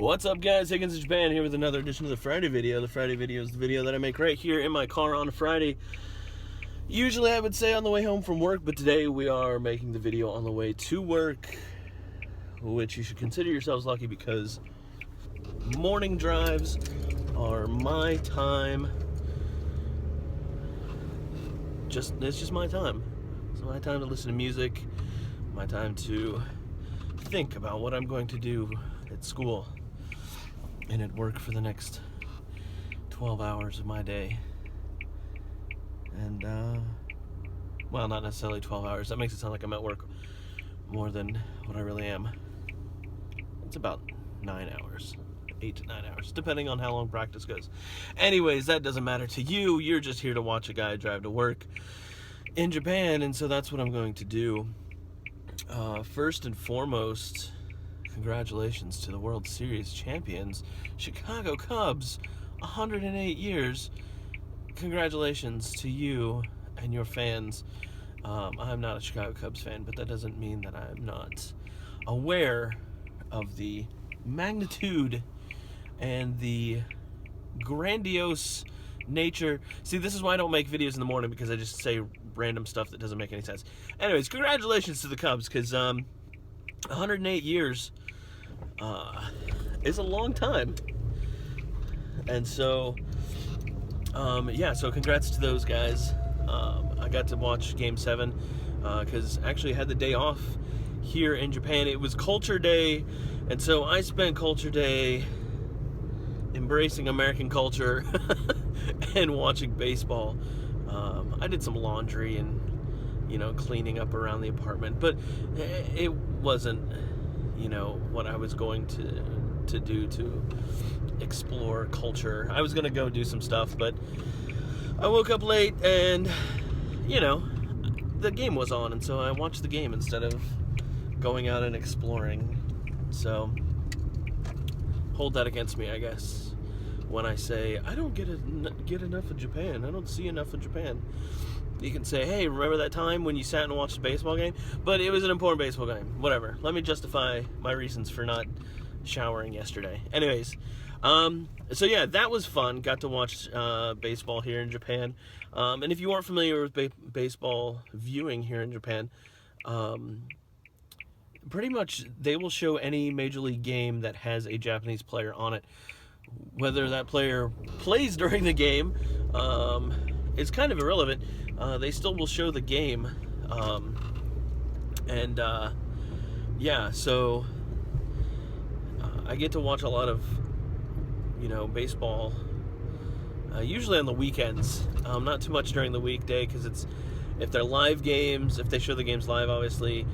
What's up, guys? Higgins in Japan here with another edition of the Friday video. The Friday video is the video that I make right here in my car on a Friday. Usually I would say on the way home from work, but today we are making the video on the way to work, which you should consider yourselves lucky because morning drives are my time. It's just my time. It's my time to listen to music, my time to think about what I'm going to do at school and at work for the next 12 hours of my day. And, well, not necessarily 12 hours. That makes it sound like I'm at work more than what I really am. It's about 9 hours, 8 to 9 hours, depending on how long practice goes. Anyways, that doesn't matter to you. You're just here to watch a guy drive to work in Japan, and so that's what I'm going to do. First and foremost, congratulations to the World Series champions, Chicago Cubs, 108 years. Congratulations to you and your fans. I'm not a Chicago Cubs fan, but that doesn't mean that I'm not aware of the magnitude and the grandiose nature. See, this is why I don't make videos in the morning, because I just say random stuff that doesn't make any sense. Anyways, congratulations to the Cubs, because 108 years is a long time. And so, yeah, so congrats to those guys. I got to watch Game 7, because actually I had the day off here in Japan. It was Culture Day, and so I spent Culture Day embracing American culture and watching baseball. I did some laundry and, cleaning up around the apartment, but it wasn't, what I was going to do to explore culture. I was going to go do some stuff, but I woke up late and, the game was on, and so I watched the game instead of going out and exploring. So, hold that against me, I guess, when I say I don't get enough of Japan. I don't see enough of Japan. You can say, hey, remember that time when you sat and watched a baseball game? But it was an important baseball game. Whatever. Let me justify my reasons for not showering yesterday. Anyways, so yeah, that was fun. Got to watch baseball here in Japan. And if you aren't familiar with baseball viewing here in Japan, pretty much they will show any Major League game that has a Japanese player on it. Whether that player plays during the game is kind of irrelevant. They still will show the game. Yeah, so I get to watch a lot of, baseball, usually on the weekends. Not too much during the weekday, because if they're live games, if they show the games live, obviously,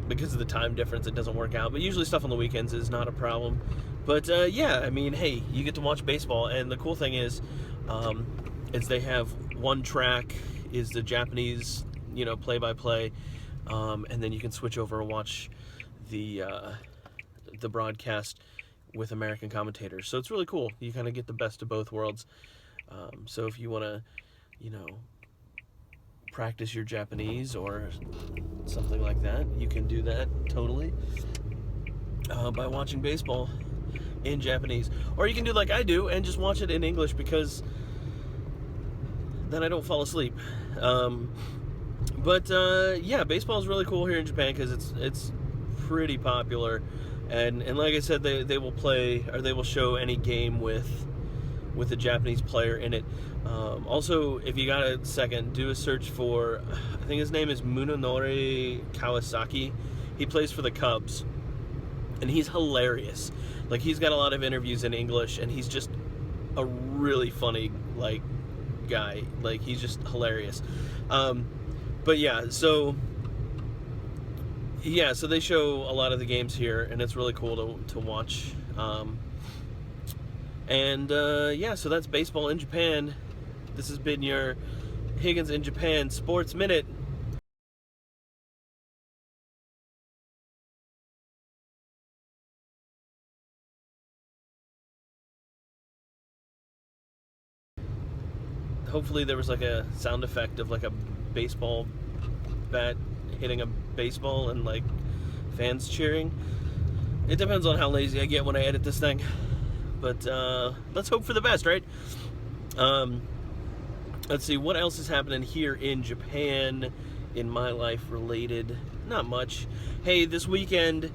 because of the time difference, it doesn't work out. But usually stuff on the weekends is not a problem. But yeah, I mean, hey, you get to watch baseball, and the cool thing is they have one track is the Japanese, play-by-play, and then you can switch over and watch the broadcast with American commentators. So it's really cool. You kind of get the best of both worlds. So if you want to, practice your Japanese or something like that, you can do that totally by watching baseball in Japanese. Or you can do like I do and just watch it in English, because then I don't fall asleep. Yeah, baseball is really cool here in Japan because it's pretty popular, and like I said, they will play, or they will show any game with a Japanese player in it. Also, if you got a second, do a search for, I think his name is Munenori Kawasaki. He plays for the Cubs, and he's hilarious. Like, he's got a lot of interviews in English, and he's just a really funny, guy. Like, he's just hilarious. But yeah, so they show a lot of the games here, and it's really cool to watch. Yeah, so that's baseball in Japan. This has been your Higgins in Japan Sports Minute. Hopefully there was like a sound effect of like a baseball bat hitting a baseball and like fans cheering. it depends on how lazy I get when I edit this thing. But let's hope for the best, right? Let's see, what else is happening here in Japan in my life related? Not much. Hey, this weekend,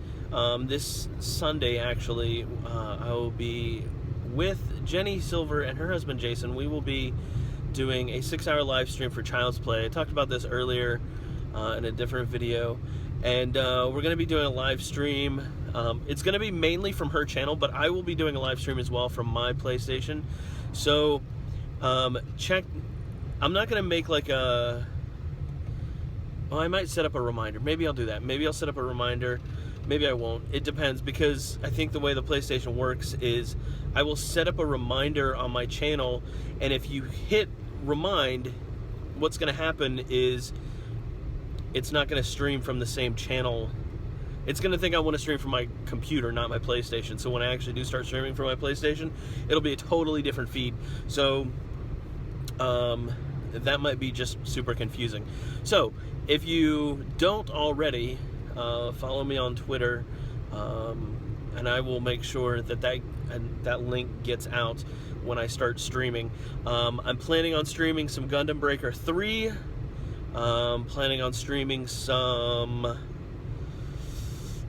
this Sunday actually, I will be with Jenny Silver and her husband Jason. We will be doing a 6-hour live stream for Child's Play. I talked about this earlier in a different video. And we're going to be doing a live stream. It's going to be mainly from her channel, but I will be doing a live stream as well from my PlayStation. So check. I'm not going to make like a... Well, I might set up a reminder. Maybe I'll do that. Maybe I'll set up a reminder. Maybe I won't. It depends, because I think the way the PlayStation works is I will set up a reminder on my channel, and if you hit remind, what's going to happen is it's not going to stream from the same channel. It's going to think I want to stream from my computer, not my PlayStation. So when I actually do start streaming from my PlayStation, it'll be a totally different feed. So that might be just super confusing. So if you don't already, follow me on Twitter, and I will make sure that that link gets out when I start streaming. I'm planning on streaming some Gundam Breaker 3. Planning on streaming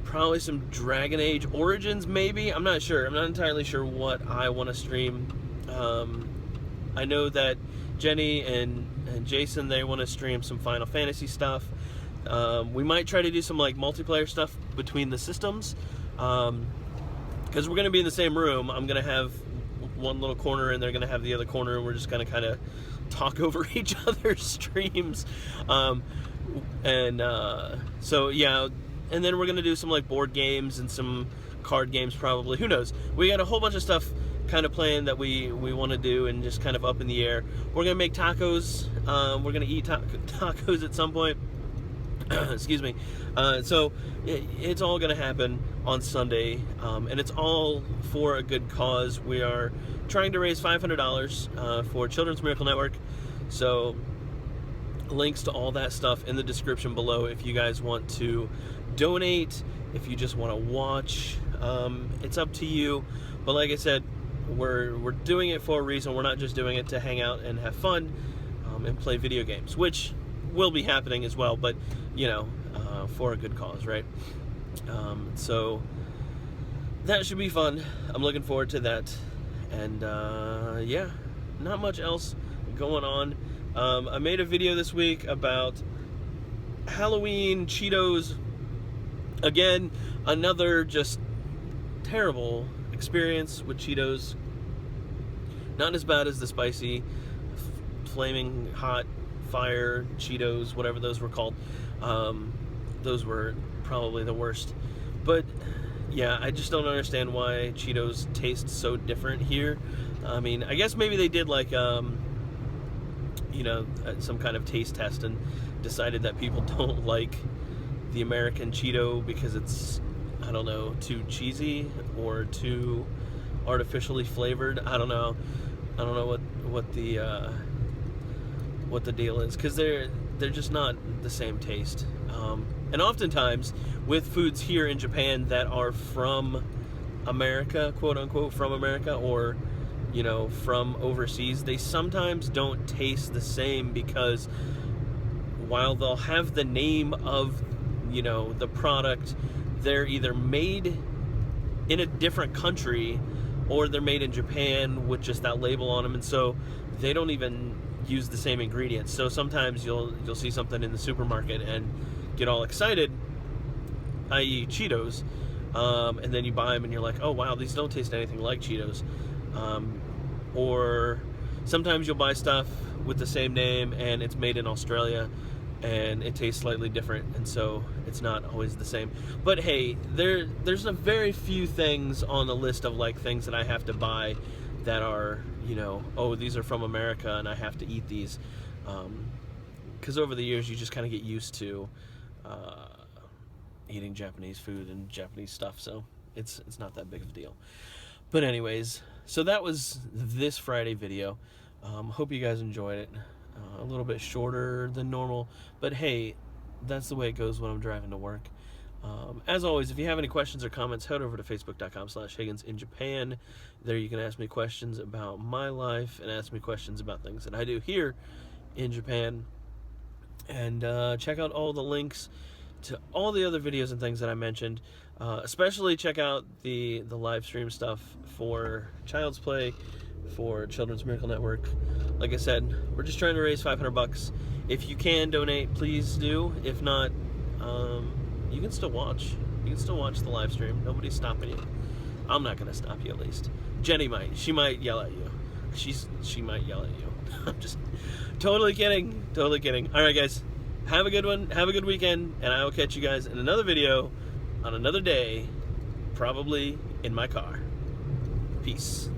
probably some Dragon Age Origins, maybe. I'm not sure. I'm not entirely sure what I want to stream. I know that Jenny and Jason, they want to stream some Final Fantasy stuff. We might try to do some like multiplayer stuff between the systems, because we're going to be in the same room. I'm going to have one little corner and they're going to have the other corner, and we're just going to kind of talk over each other's streams. So yeah, and then we're going to do some like board games and some card games probably. Who knows? We got a whole bunch of stuff kind of planned that we want to do, and just kind of up in the air. We're going to make tacos. We're going to eat tacos at some point. Excuse me. So it's all going to happen on Sunday, and it's all for a good cause. We are trying to raise $500 for Children's Miracle Network. So links to all that stuff in the description below if you guys want to donate, if you just want to watch. It's up to you. But like I said, we're doing it for a reason. We're not just doing it to hang out and have fun and play video games, which will be happening as well, but you know, for a good cause, right? So that should be fun. I'm looking forward to that. And yeah, not much else going on. I made a video this week about Halloween Cheetos. Again, another just terrible experience with Cheetos. Not as bad as the spicy, flaming hot fire Cheetos, whatever those were called. Those were probably the worst. But yeah, I just don't understand why Cheetos taste so different here. I mean, I guess maybe they did like you know, some kind of taste test and decided that people don't like the American Cheeto because it's, I don't know, too cheesy or too artificially flavored. I don't know what the deal is, because they're just not the same taste. And oftentimes with foods here in Japan that are from America, quote unquote, from America, or you know, from overseas, they sometimes don't taste the same, because while they'll have the name of, you know, the product, they're either made in a different country or they're made in Japan with just that label on them, and so they don't even use the same ingredients. So sometimes you'll see something in the supermarket and get all excited, i.e. Cheetos, and then you buy them and you're like, oh wow, these don't taste anything like Cheetos. Or sometimes you'll buy stuff with the same name and it's made in Australia and it tastes slightly different, and so it's not always the same. But hey, there's a very few things on the list of like things that I have to buy that are, you know, oh, these are from America and I have to eat these, because over the years you just kind of get used to eating Japanese food and Japanese stuff, so it's not that big of a deal. But anyways, so that was this Friday video. Hope you guys enjoyed it. A little bit shorter than normal, but hey, that's the way it goes when I'm driving to work. As always, if you have any questions or comments, head over to facebook.com/Higgins in Japan. There you can ask me questions about my life and ask me questions about things that I do here in Japan. And check out all the links to all the other videos and things that I mentioned. Especially check out the live stream stuff for Child's Play, for Children's Miracle Network. Like I said, we're just trying to raise $500. If you can donate, please do. If not, you can still watch. You can still watch the live stream. Nobody's stopping you. I'm not going to stop you, at least. Jenny might. She might yell at you. She might yell at you. I'm just totally kidding. Totally kidding. All right, guys. Have a good one. Have a good weekend. And I will catch you guys in another video on another day, probably in my car. Peace.